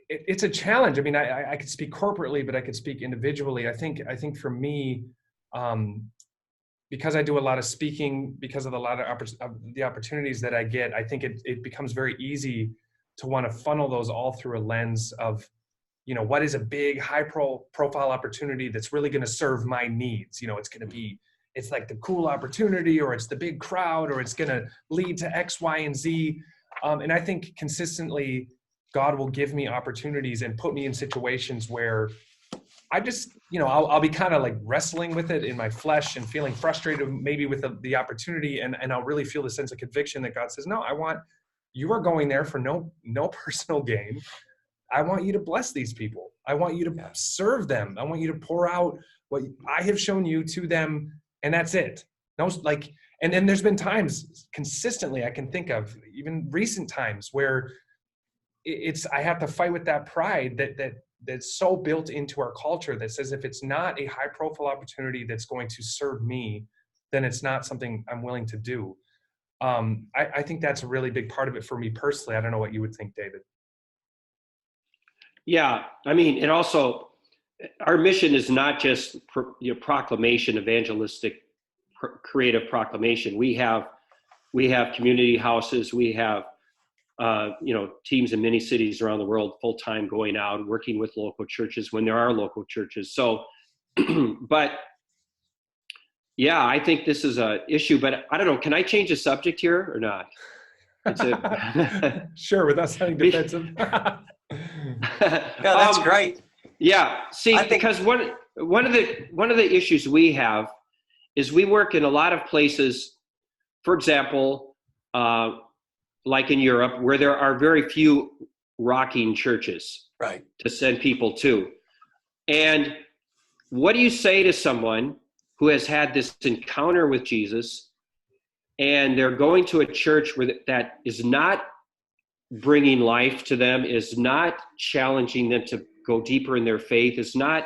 It's a challenge. I mean, I could speak corporately, but I could speak individually. I think for me, because I do a lot of speaking, because of a lot of the opportunities that I get, I think it becomes very easy to want to funnel those all through a lens of, you know, what is a big high profile opportunity that's really going to serve my needs? You know, it's like the cool opportunity, or it's the big crowd, or it's going to lead to X, Y, and Z. And I think consistently God will give me opportunities and put me in situations where I just, you know, I'll be kind of like wrestling with it in my flesh and feeling frustrated maybe with the opportunity. And I'll really feel the sense of conviction that God says, no, you are going there for no personal gain. I want you to bless these people. I want you to serve them. I want you to pour out what I have shown you to them. And that's it. No, like, and then there's been times consistently I can think of, even recent times, where I have to fight with that pride that's so built into our culture that says if it's not a high profile opportunity that's going to serve me, then it's not something I'm willing to do. I think that's a really big part of it for me personally. I don't know what you would think, David. Yeah, I mean, it also, our mission is not just proclamation, evangelistic, creative proclamation. We have community houses. We have, teams in many cities around the world, full-time, going out, working with local churches when there are local churches. So, but yeah, I think this is a issue, but I don't know, can I change the subject here or not? Sure, without sounding defensive. No, that's great. Yeah, see, because one of the issues we have is we work in a lot of places, for example, like in Europe, where there are very few rocking churches, right, to send people to. And what do you say to someone who has had this encounter with Jesus and they're going to a church that is not bringing life to them, is not challenging them to go deeper in their faith, is not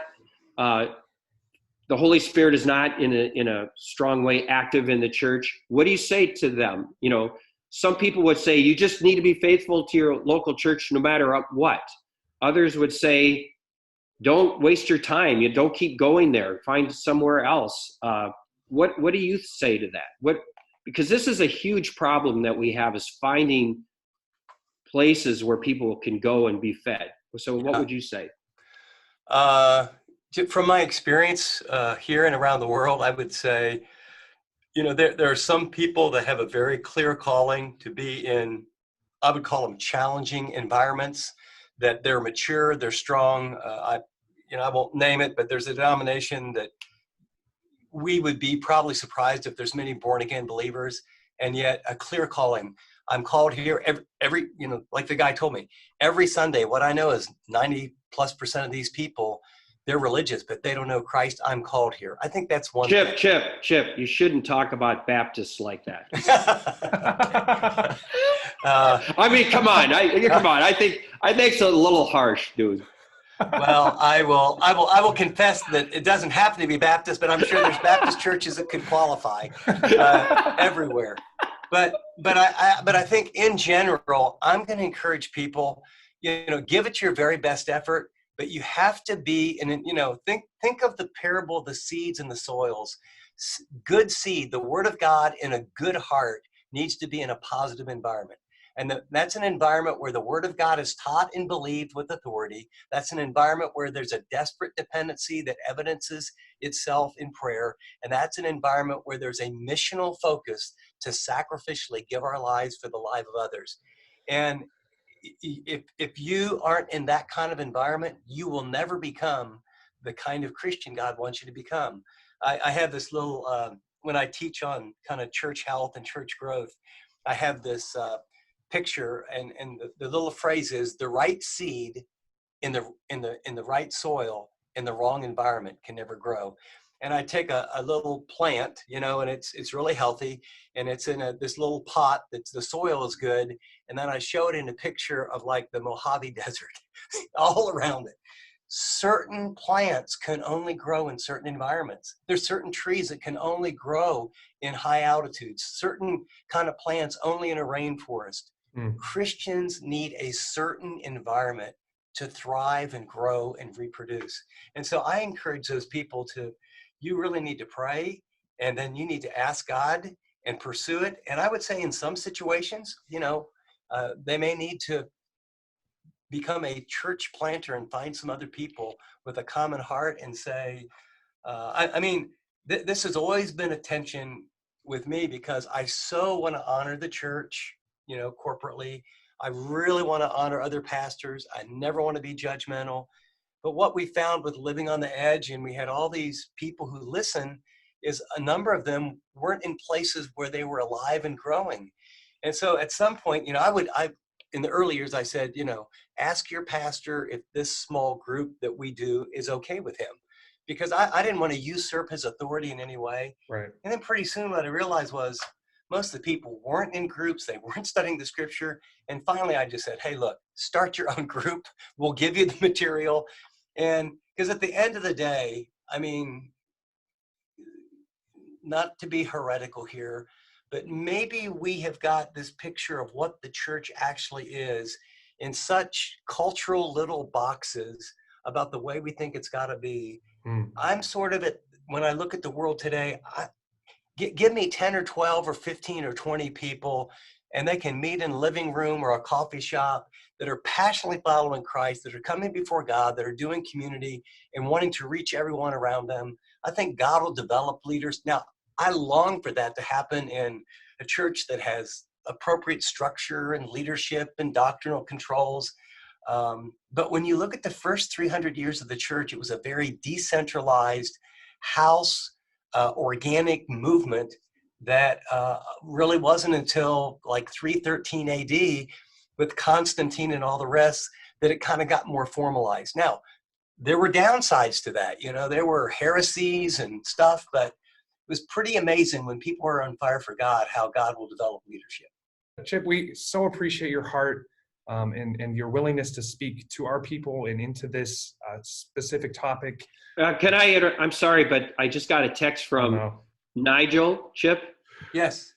the Holy Spirit is not in a strong way active in the church, what do you say to them? You know, some people would say you just need to be faithful to your local church no matter what. Others would say, don't waste your time. You don't keep going there. Find somewhere else. What do you say to that? Because this is a huge problem that we have, is finding places where people can go and be fed. So what would you say? From my experience here and around the world, I would say, you know, there are some people that have a very clear calling to be in, I would call them challenging environments, that they're mature, they're strong. I won't name it, but there's a denomination that we would be probably surprised if there's many born again believers, and yet a clear calling. I'm called here every, you know, like the guy told me, every Sunday. What I know is 90+% of these people, they're religious, but they don't know Christ. I'm called here. I think that's one thing. Chip, you shouldn't talk about Baptists like that. I mean, come on. I think it's a little harsh, dude. Well, I will confess that it doesn't happen to be Baptist, but I'm sure there's Baptist churches that could qualify everywhere. But I think in general, I'm going to encourage people, you know, give it your very best effort, but you have to be, and you know, think of the parable of the seeds and the soils. Good seed, the word of God in a good heart, needs to be in a positive environment. And that's an environment where the word of God is taught and believed with authority. That's an environment where there's a desperate dependency that evidences itself in prayer. And that's an environment where there's a missional focus to sacrificially give our lives for the life of others. And if you aren't in that kind of environment, you will never become the kind of Christian God wants you to become. I have this little, when I teach on kind of church health and church growth, I have this picture, and the little phrase is, the right seed in the right soil in the wrong environment can never grow. And I take a little plant, you know, and it's really healthy, and it's in this little pot that's, the soil is good, and then I show it in a picture of like the Mojave Desert all around it. Certain plants can only grow in certain environments. There's certain trees that can only grow in high altitudes, certain kind of plants only in a rainforest. Christians need a certain environment to thrive and grow and reproduce. And so I encourage those people to, you really need to pray, and then you need to ask God and pursue it. And I would say in some situations, you know, they may need to become a church planter and find some other people with a common heart and say, this has always been a tension with me, because I so want to honor the church, you know, corporately. I really want to honor other pastors. I never want to be judgmental. But what we found with Living on the Edge, and we had all these people who listen, is a number of them weren't in places where they were alive and growing. And so at some point, you know, in the early years, I said, you know, ask your pastor if this small group that we do is okay with him, because I didn't want to usurp his authority in any way. Right. And then pretty soon what I realized was most of the people weren't in groups. They weren't studying the scripture. And finally, I just said, hey, look, start your own group. We'll give you the material. And because at the end of the day, I mean, not to be heretical here, but maybe we have got this picture of what the church actually is in such cultural little boxes about the way we think it's got to be. I'm sort of when I look at the world today, give me 10 or 12 or 15 or 20 people, and they can meet in a living room or a coffee shop, that are passionately following Christ, that are coming before God, that are doing community and wanting to reach everyone around them. I think God will develop leaders. Now, I long for that to happen in a church that has appropriate structure and leadership and doctrinal controls. But when you look at the first 300 years of the church, it was a very decentralized house, organic movement that really wasn't until like 313 AD with Constantine and all the rest that it kind of got more formalized. Now, there were downsides to that. You know, there were heresies and stuff, but it was pretty amazing when people are on fire for God, how God will develop leadership. Chip, we so appreciate your heart and your willingness to speak to our people and into this specific topic. I'm sorry, but I just got a text from Nigel, Chip. Yes.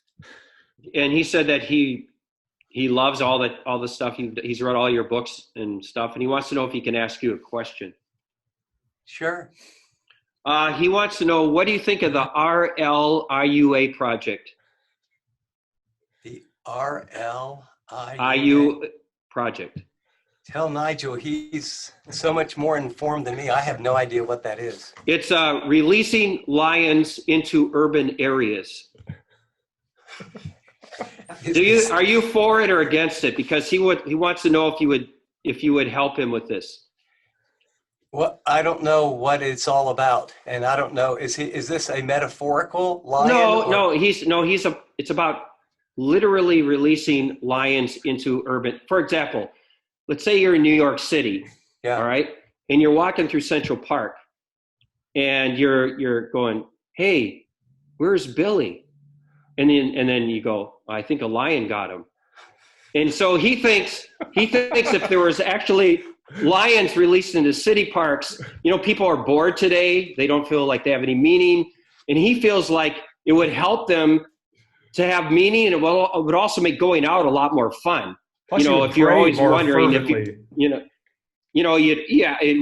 And he said that he loves all the stuff. He's read all your books and stuff, and he wants to know if he can ask you a question. Sure. He wants to know, what do you think of the RLIUA project? The RLIUA project. Tell Nigel, he's so much more informed than me. I have no idea what that is. It's releasing lions into urban areas. Are you for it or against it? Because he wants to know if you would help him with this. Well, I don't know what it's all about, and I don't know. Is this a metaphorical lion? No. It's about literally releasing lions into urban. For example, let's say you're in New York City, all right, and you're walking through Central Park, and you're going, "Hey, where's Billy?" And then you go, "I think a lion got him." And so he thinks if there was actually lions released into city parks, people are bored today. They don't feel like they have any meaning. And he feels like it would help them to have meaning, and it would also make going out a lot more fun. Plus if you're always wondering fervently. It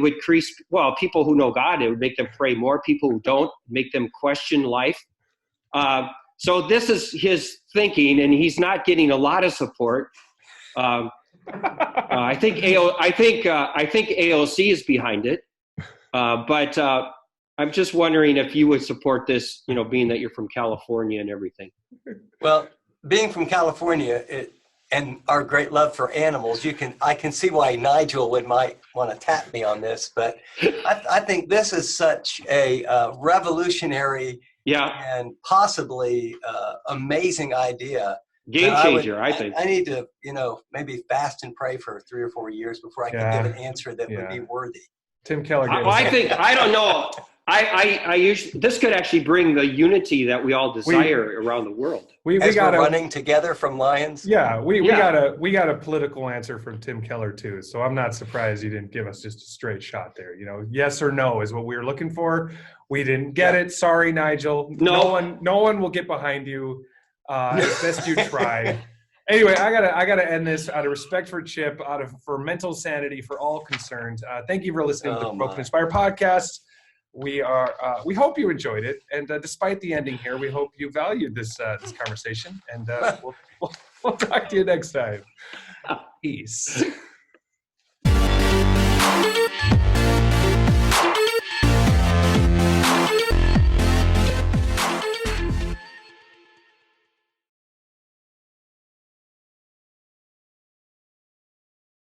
would increase, people who know God, it would make them pray more. People who don't, make them question life. So this is his thinking, and he's not getting a lot of support. I think AOC is behind it, but I'm just wondering if you would support this. Being that you're from California and everything. Well, being from California, and our great love for animals, I can see why Nigel might want to tap me on this, but I think this is such a revolutionary, and possibly amazing idea. Game changer, I think. I need to, maybe fast and pray for 3 or 4 years before I can give an answer that would be worthy. Tim Keller. I don't know. I usually, this could actually bring the unity that we all desire around the world. We got running together from lions. Yeah, we got a political answer from Tim Keller too. So I'm not surprised you didn't give us just a straight shot there. Yes or no is what we were looking for. We didn't get it. Sorry, Nigel. No one will get behind you. As best you try. Anyway, I gotta end this out of respect for Chip, for mental sanity for all concerned. Thank you for listening to the Provoke&Inspire podcast. We hope you enjoyed it, and despite the ending here, we hope you valued this conversation. And we'll talk to you next time. Peace.